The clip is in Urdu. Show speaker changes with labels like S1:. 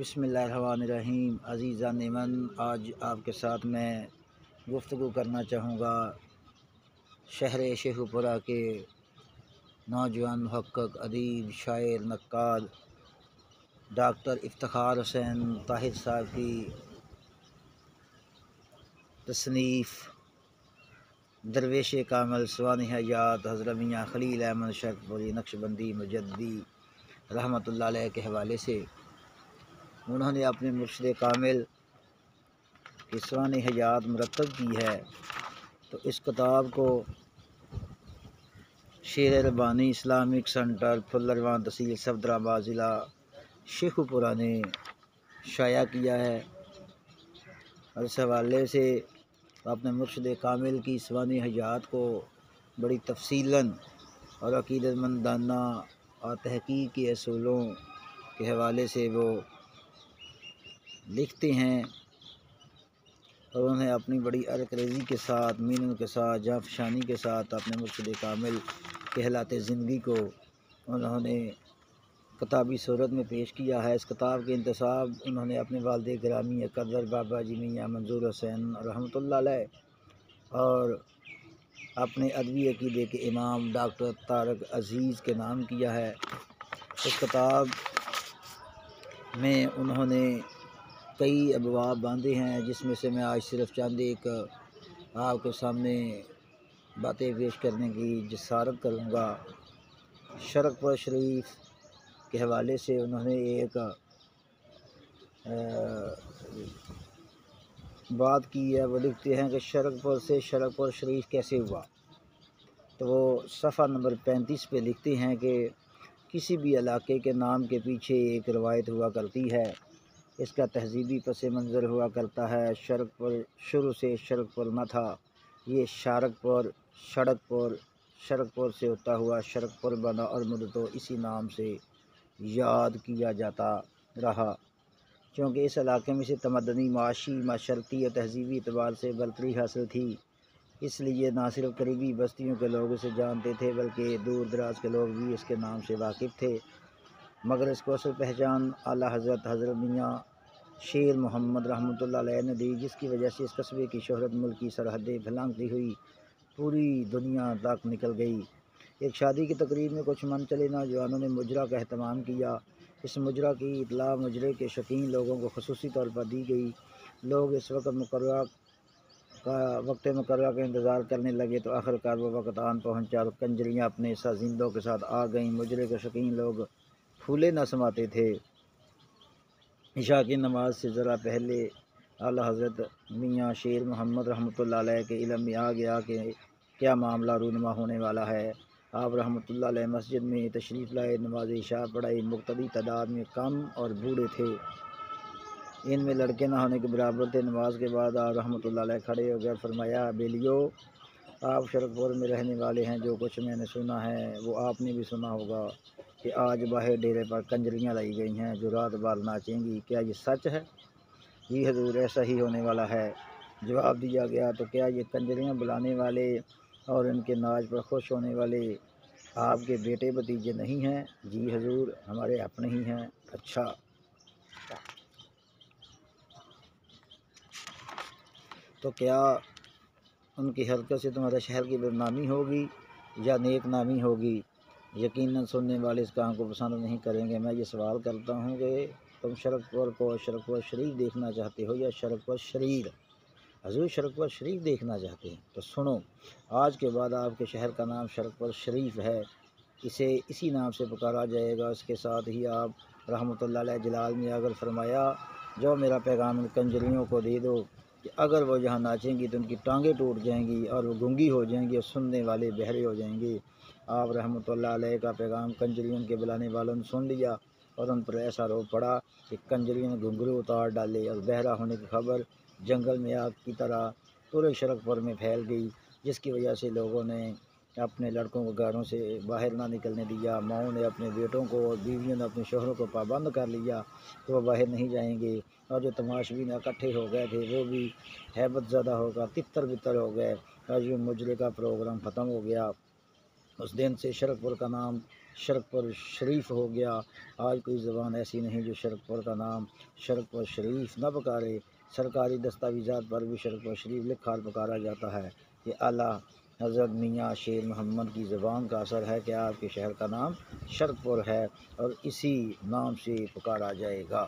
S1: بسم اللہ الرحمن الرحیم۔ عزیزان من، آج آپ کے ساتھ میں گفتگو کرنا چاہوں گا شہر شیخ پورہ کے نوجوان محقق، ادیب، شاعر، نقاد ڈاکٹر افتخار حسین طاہر صاحب کی تصنیف درویش کامل سوانح حیات حضرت میاں خلیل احمد شرف پوری نقشبندی مجددی رحمۃ اللہ علیہ کے حوالے سے انہوں نے اپنے مرشد کامل کی سوانح حیات مرتب کی ہے، تو اس کتاب کو شیر ربانی اسلامک سینٹر پھلروان تحصیل صفدرآباد ضلع شیخ پورہ نے شائع کیا ہے، اور اس حوالے سے اپنے مرشد کامل کی سوانح حیات کو بڑی تفصیلاً اور عقیدت مندانہ اور تحقیق کے اصولوں کے حوالے سے وہ لکھتے ہیں، اور انہیں اپنی بڑی عرق ریزی کے ساتھ، مینوں کے ساتھ، جاں فشانی کے ساتھ اپنے مرشد کامل کے حالات زندگی کو انہوں نے کتابی صورت میں پیش کیا ہے۔ اس کتاب کے انتساب انہوں نے اپنے والد گرامی اقدر بابا جی میاں منظور حسین رحمۃ اللہ علیہ اور اپنے ادبی عقیدے کے امام ڈاکٹر طارق عزیز کے نام کیا ہے۔ اس کتاب میں انہوں نے کئی ابواب باندھے ہیں، جس میں سے میں آج صرف چند ایک آپ کے سامنے باتیں پیش کرنے کی جسارت کروں گا۔ شرق پور شریف کے حوالے سے انہوں نے ایک بات کی ہے، وہ لکھتے ہیں کہ شرق پور سے شرق پور شریف کیسے ہوا، تو وہ صفحہ نمبر 35 پہ لکھتے ہیں کہ کسی بھی علاقے کے نام کے پیچھے ایک روایت ہوا کرتی ہے، اس کا تہذیبی پس منظر ہوا کرتا ہے۔ شرق پور شروع سے شرق پور نہ تھا، یہ شارق پور، شرق پور سے ہوتا ہوا شرق پور بنا، اور مدتوں اسی نام سے یاد کیا جاتا رہا، چونکہ اس علاقے میں سے تمدنی، معاشی، معاشرتی اور تہذیبی اعتبار سے برتری حاصل تھی، اس لیے نہ صرف قریبی بستیوں کے لوگ اسے جانتے تھے بلکہ دور دراز کے لوگ بھی اس کے نام سے واقف تھے، مگر اس کو اصل پہچان اعلیٰ حضرت میاں شیر محمد رحمۃ اللہ علیہ نے دی، جس کی وجہ سے اس قصبے کی شہرت ملک کی سرحدیں پھیلتی ہوئی پوری دنیا تک نکل گئی۔ ایک شادی کی تقریب میں کچھ من چلے نوجوانوں نے مجرا کا اہتمام کیا۔ اس مجرا کی اطلاع مجرے کے شوقین لوگوں کو خصوصی طور پر دی گئی۔ لوگ اس وقت مقررہ کا انتظار کرنے لگے، تو آخرکار وہ وقت آن پہنچا اور کنجریاں اپنے سازندوں کے ساتھ آ گئیں۔ مجرے کے شوقین لوگ پھولے نہ سماتے تھے۔ عشاء کی نماز سے ذرا پہلے اعلیٰ حضرت میاں شیر محمد رحمۃ اللہ علیہ کے علم میں آ گیا کہ کیا معاملہ رونما ہونے والا ہے۔ آپ رحمۃ اللہ علیہ مسجد میں تشریف لائے، نماز عشاء پڑھائی۔ مقتدی تعداد میں کم اور بوڑھے تھے، ان میں لڑکے نہ ہونے کے برابر تھے۔ نماز کے بعد آپ رحمۃ اللہ علیہ کھڑے ہو گئے اور فرمایا، بیلیو، آپ شرق پور میں رہنے والے ہیں، جو کچھ میں نے سنا ہے وہ آپ نے بھی سنا ہوگا کہ آج باہر ڈیرے پر کنجریاں لائی گئی ہیں جو رات بھر ناچیں گی، کیا یہ سچ ہے؟ جی حضور، ایسا ہی ہونے والا ہے، جواب دیا گیا۔ تو کیا یہ کنجریاں بلانے والے اور ان کے ناچ پر خوش ہونے والے آپ کے بیٹے بھتیجے نہیں ہیں؟ جی حضور، ہمارے اپنے ہی ہیں۔ اچھا، تو کیا ان کی حرکت سے تمہارے شہر کی بدنامی ہوگی یا نیک نامی ہوگی؟ یقیناً سننے والے اس کام کو پسند نہیں کریں گے۔ میں یہ سوال کرتا ہوں کہ تم شرق پور کو شرق پور شریف دیکھنا چاہتے ہو یا شرق پور شریر؟ حضور شرق پور شریف دیکھنا چاہتے ہیں، تو سنو، آج کے بعد آپ کے شہر کا نام شرق پور شریف ہے، اسے اسی نام سے پکارا جائے گا۔ اس کے ساتھ ہی آپ رحمۃ اللہ علیہ جلال میں اگر فرمایا، جو میرا پیغام ان کنجریوں کو دے دو کہ اگر وہ یہاں ناچیں گی تو ان کی ٹانگیں ٹوٹ جائیں گی اور وہ گونگی ہو جائیں گی اور سننے والے بہرے ہو جائیں گے۔ آپ رحمۃ اللہ علیہ کا پیغام کنجریوں کے بلانے والوں نے سن لیا، اور ان پر ایسا رو پڑا کہ کنجریوں نے گھنگرو اتار ڈالے، اور بہرا ہونے کی خبر جنگل میں آگ کی طرح پورے شرق پور میں پھیل گئی، جس کی وجہ سے لوگوں نے اپنے لڑکوں کو گھروں سے باہر نہ نکلنے دیا۔ ماؤں نے اپنے بیٹوں کو اور بیویوں نے اپنے شوہروں کو پابند کر لیا کہ وہ باہر نہیں جائیں گے، اور جو تماشبین اکٹھے ہو گئے تھے وہ بھی ہیبت زدہ ہو کر تتر بتر ہو گئے، اور یہ مجرے کا پروگرام ختم ہو گیا۔ اس دن سے شرق پور کا نام شرقپور شریف ہو گیا۔ آج کوئی زبان ایسی نہیں جو شرقپور کا نام شرقپور شریف نہ پکارے۔ سرکاری دستاویزات پر بھی شرقپور شریف لکھا اور پکارا جاتا ہے۔ یہ اعلیٰ حضرت میاں شیر محمد کی زبان کا اثر ہے کہ آپ کے شہر کا نام شرقپور ہے اور اسی نام سے پکارا جائے گا۔